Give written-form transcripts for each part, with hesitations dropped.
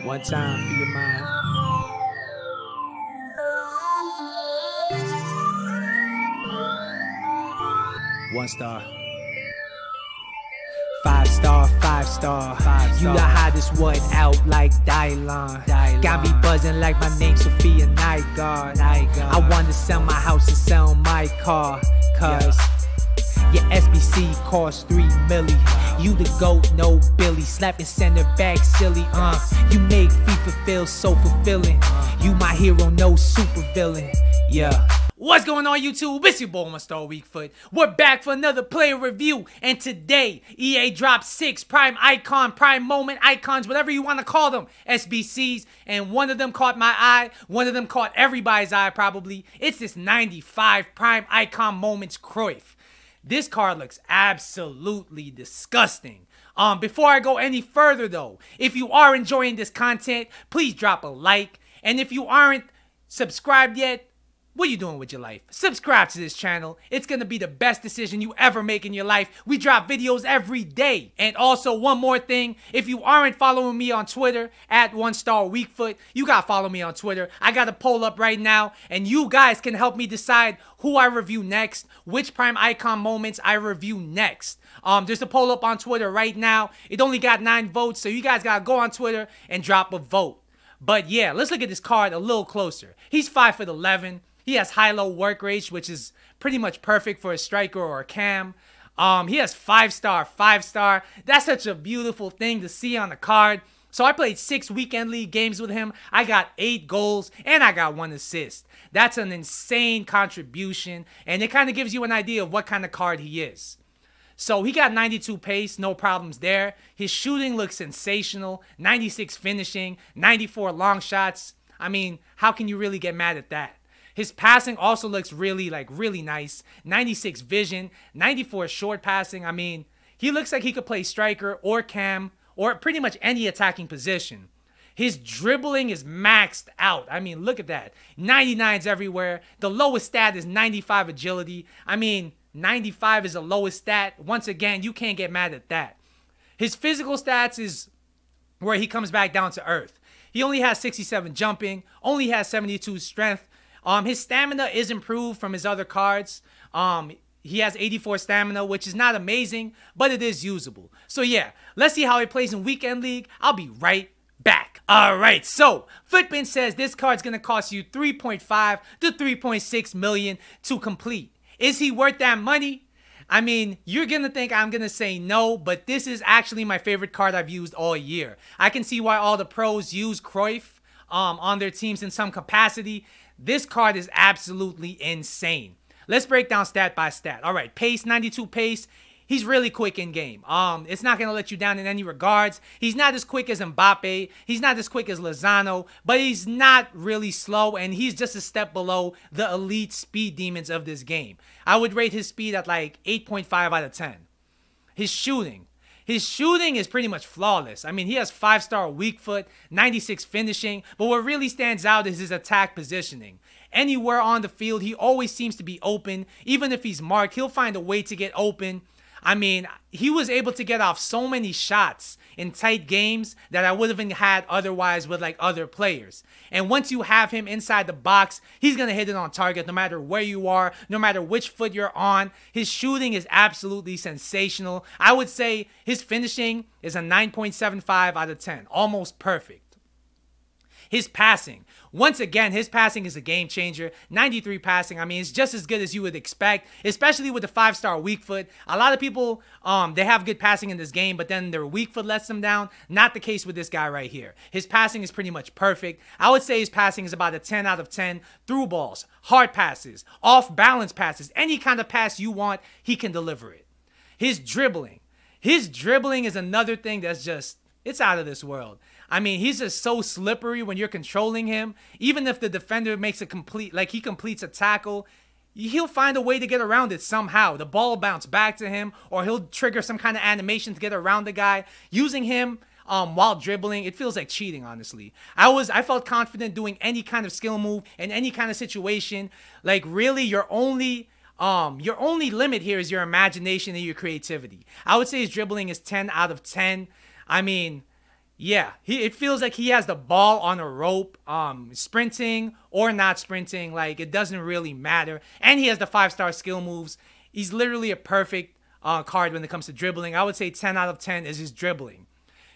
One time for your mind. One star. Five star, five star. You the hottest one out like Dylan. Got me buzzing like my name Sophia Night Guard. I want to sell my house and sell my car. Cause your SBC costs 3 milli. You the GOAT, no Billy. Slapping center back silly, You make FIFA feel so fulfilling. You my hero, no super villain. Yeah. What's going on, YouTube? It's your boy, Mr. Weakfoot. We're back for another player review, and today EA dropped 6 prime icon, prime moment icons, whatever you want to call them, SBCs, and one of them caught my eye. One of them caught everybody's eye, probably. It's this 95 prime icon moments Cruyff. This card looks absolutely disgusting. Before I go any further, though, if you are enjoying this content, please drop a like, and if you aren't subscribed yet, what are you doing with your life? Subscribe to this channel. It's going to be the best decision you ever make in your life. We drop videos every day. And also, one more thing. If you aren't following me on Twitter, at 1starweakfoot, you got to follow me on Twitter. I got a poll up right now. And you guys can help me decide who I review next. Which prime icon moments I review next. There's a poll up on Twitter right now. It only got 9 votes. So you guys got to go on Twitter and drop a vote. But yeah, let's look at this card a little closer. He's 5'11". He has high-low work rate, which is pretty much perfect for a striker or a cam. He has 5-star, 5-star. That's such a beautiful thing to see on the card. So I played 6 weekend league games with him. I got 8 goals, and I got 1 assist. That's an insane contribution, and it kind of gives you an idea of what kind of card he is. So he got 92 pace, no problems there. His shooting looks sensational. 96 finishing, 94 long shots. I mean, how can you really get mad at that? His passing also looks really nice. 96 vision, 94 short passing. I mean, he looks like he could play striker or cam or pretty much any attacking position. His dribbling is maxed out. I mean, look at that. 99s everywhere. The lowest stat is 95 agility. I mean, 95 is the lowest stat. Once again, you can't get mad at that. His physical stats is where he comes back down to earth. He only has 67 jumping, only has 72 strength. His stamina is improved from his other cards. He has 84 stamina, which is not amazing, but it is usable. So yeah, let's see how he plays in Weekend League. I'll be right back. Alright, so Footbin says this card's going to cost you 3.5 to 3.6 million to complete. Is he worth that money? I mean, you're going to think I'm going to say no, but this is actually my favorite card I've used all year. I can see why all the pros use Cruyff on their teams in some capacity. This card is absolutely insane. Let's break down stat by stat. All right, pace, 92 pace. He's really quick in game. It's not going to let you down in any regards. He's not as quick as Mbappe. He's not as quick as Lozano, but he's not really slow, and he's just a step below the elite speed demons of this game. I would rate his speed at like 8.5 out of 10. His shooting. His shooting is pretty much flawless. I mean, he has 5-star weak foot, 96 finishing, but what really stands out is his attack positioning. Anywhere on the field, he always seems to be open. Even if he's marked, he'll find a way to get open. I mean, he was able to get off so many shots in tight games that I would have had otherwise with like other players. And once you have him inside the box, he's going to hit it on target no matter where you are, no matter which foot you're on. His shooting is absolutely sensational. I would say his finishing is a 9.75 out of 10, almost perfect. His passing. Once again, his passing is a game changer. 93 passing. I mean, it's just as good as you would expect, especially with the 5-star weak foot. A lot of people, they have good passing in this game, but then their weak foot lets them down. Not the case with this guy right here. His passing is pretty much perfect. I would say his passing is about a 10 out of 10. Through balls, hard passes, off-balance passes, any kind of pass you want, he can deliver it. His dribbling. His dribbling is another thing that's just, it's out of this world. I mean, he's just so slippery when you're controlling him. Even if the defender makes a he completes a tackle, he'll find a way to get around it somehow. The ball will bounce back to him, or he'll trigger some kind of animation to get around the guy. Using him while dribbling, it feels like cheating, honestly. I felt confident doing any kind of skill move in any kind of situation. Like, really, your only limit here is your imagination and your creativity. I would say his dribbling is 10 out of 10. I mean, Yeah, it feels like he has the ball on a rope, sprinting or not sprinting. Like, it doesn't really matter. And he has the 5-star skill moves. He's literally a perfect card when it comes to dribbling. I would say 10 out of 10 is his dribbling.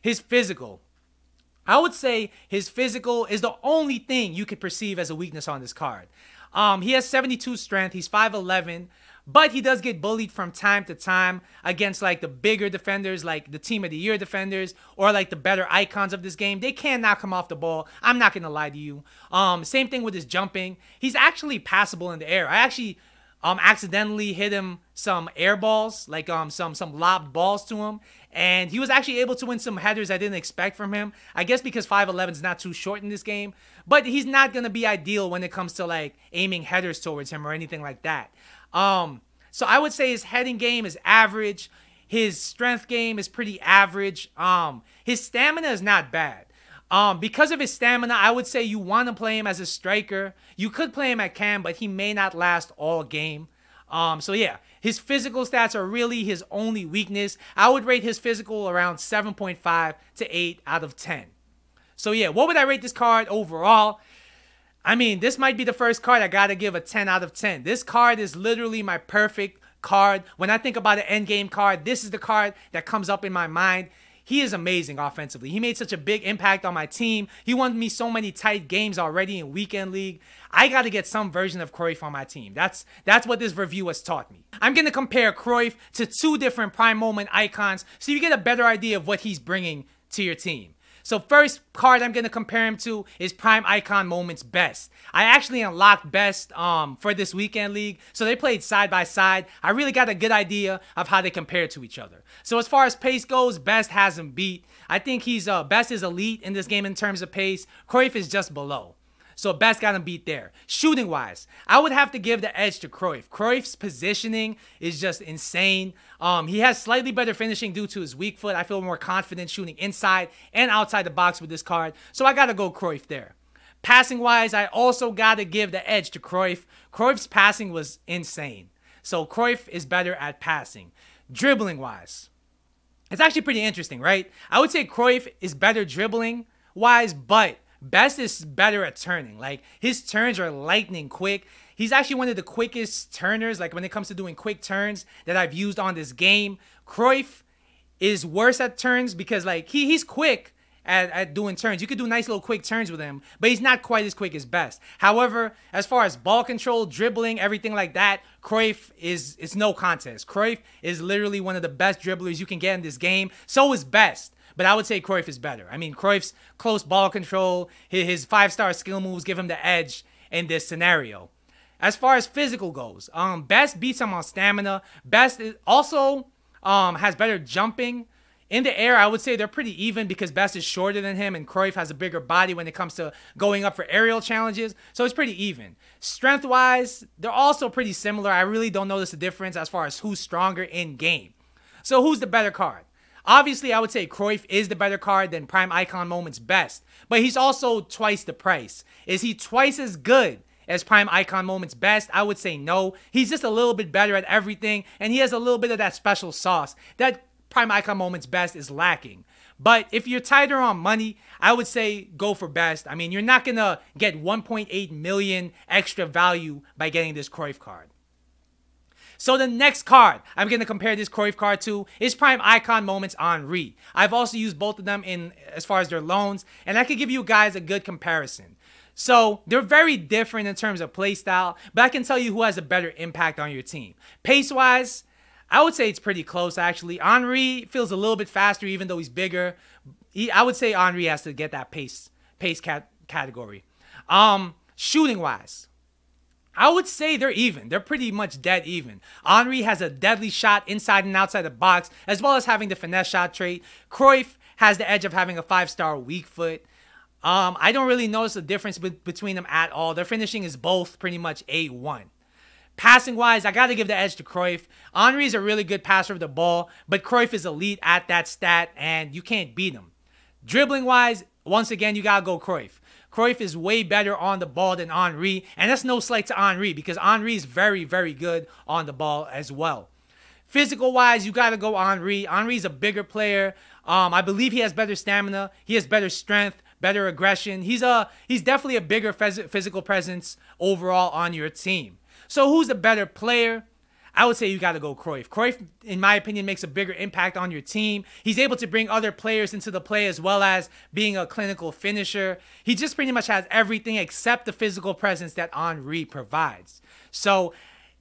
His physical. I would say his physical is the only thing you could perceive as a weakness on this card. He has 72 strength. He's 5'11", but he does get bullied from time to time against like the bigger defenders, like the team of the year defenders, or like the better icons of this game. They can knock him off the ball. I'm not gonna lie to you. Same thing with his jumping. He's actually passable in the air. I actually accidentally hit him some air balls, like some lobbed balls to him, and he was actually able to win some headers I didn't expect from him. I guess because 5'11" is not too short in this game, but he's not gonna be ideal when it comes to like aiming headers towards him or anything like that. So I would say his heading game is average. His strength game is pretty average. His stamina is not bad. Because of his stamina, I would say you want to play him as a striker. You could play him at cam, but he may not last all game. So yeah, his physical stats are really his only weakness. I would rate his physical around 7.5 to 8 out of 10. So yeah, what would I rate this card overall? I mean, this might be the first card I gotta give a 10 out of 10. This card is literally my perfect card. When I think about an endgame card, this is the card that comes up in my mind. He is amazing offensively. He made such a big impact on my team. He won me so many tight games already in Weekend League. I got to get some version of Cruyff on my team. That's what this review has taught me. I'm going to compare Cruyff to 2 different prime moment icons so you get a better idea of what he's bringing to your team. So first card I'm going to compare him to is Prime Icon Moments Best. I actually unlocked Best for this Weekend League, so they played side by side. I really got a good idea of how they compare to each other. So as far as pace goes, Best has him beat. I think he's Best is elite in this game in terms of pace. Cruyff is just below. So Best got him beat there. Shooting wise, I would have to give the edge to Cruyff. Cruyff's positioning is just insane. He has slightly better finishing due to his weak foot. I feel more confident shooting inside and outside the box with this card. So I got to go Cruyff there. Passing wise, I also got to give the edge to Cruyff. Cruyff's passing was insane. So Cruyff is better at passing. Dribbling wise, it's actually pretty interesting, right? I would say Cruyff is better dribbling wise, but Best is better at turning. Like, his turns are lightning quick. He's actually one of the quickest turners, like when it comes to doing quick turns, that I've used on this game. Cruyff is worse at turns because like he's quick at doing turns. You could do nice little quick turns with him, but he's not quite as quick as Best. However, as far as ball control, dribbling, everything like that, Cruyff it's no contest. Cruyff is literally one of the best dribblers you can get in this game. So is Best. But I would say Cruyff is better. I mean, Cruyff's close ball control, his 5-star skill moves give him the edge in this scenario. As far as physical goes, Best beats him on stamina. Best also has better jumping. In the air, I would say they're pretty even because Best is shorter than him and Cruyff has a bigger body when it comes to going up for aerial challenges. So it's pretty even. Strength-wise, they're also pretty similar. I really don't notice a difference as far as who's stronger in game. So who's the better card? Obviously, I would say Cruyff is the better card than Prime Icon Moments Best, but he's also twice the price. Is he twice as good as Prime Icon Moments Best? I would say no. He's just a little bit better at everything, and he has a little bit of that special sauce that Prime Icon Moments Best is lacking. But if you're tighter on money, I would say go for Best. I mean, you're not going to get 1.8 million extra value by getting this Cruyff card. So the next card I'm going to compare this Cruyff card to is Prime Icon Moments Henry. I've also used both of them in as far as their loans, and I can give you guys a good comparison. So they're very different in terms of play style, but I can tell you who has a better impact on your team. Pace-wise, I would say it's pretty close, actually. Henry feels a little bit faster, even though he's bigger. I would say Henry has to get that pace category. Shooting-wise, I would say they're even. They're pretty much dead even. Henry has a deadly shot inside and outside the box, as well as having the finesse shot trait. Cruyff has the edge of having a 5-star weak foot. I don't really notice a difference between them at all. Their finishing is both pretty much A1. Passing-wise, I got to give the edge to Cruyff. Henry is a really good passer of the ball, but Cruyff is elite at that stat, and you can't beat him. Dribbling-wise, once again, you got to go Cruyff. Cruyff is way better on the ball than Henry, and that's no slight to Henry because Henry is very, very good on the ball as well. Physical-wise, you got to go Henry. Henry's a bigger player. I believe he has better stamina. He has better strength, better aggression. He's definitely a bigger physical presence overall on your team. So who's the better player? I would say you got to go Cruyff. Cruyff, in my opinion, makes a bigger impact on your team. He's able to bring other players into the play as well as being a clinical finisher. He just pretty much has everything except the physical presence that Henry provides. So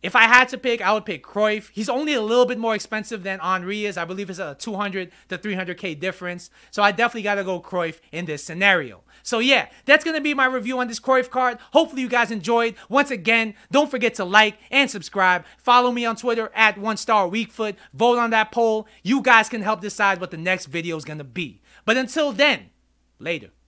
if I had to pick, I would pick Cruyff. He's only a little bit more expensive than Henry is. I believe it's a 200 to 300K difference. So I definitely got to go Cruyff in this scenario. So yeah, that's going to be my review on this Cruyff card. Hopefully you guys enjoyed. Once again, don't forget to like and subscribe. Follow me on Twitter at 1starweakfoot. Vote on that poll. You guys can help decide what the next video is going to be. But until then, later.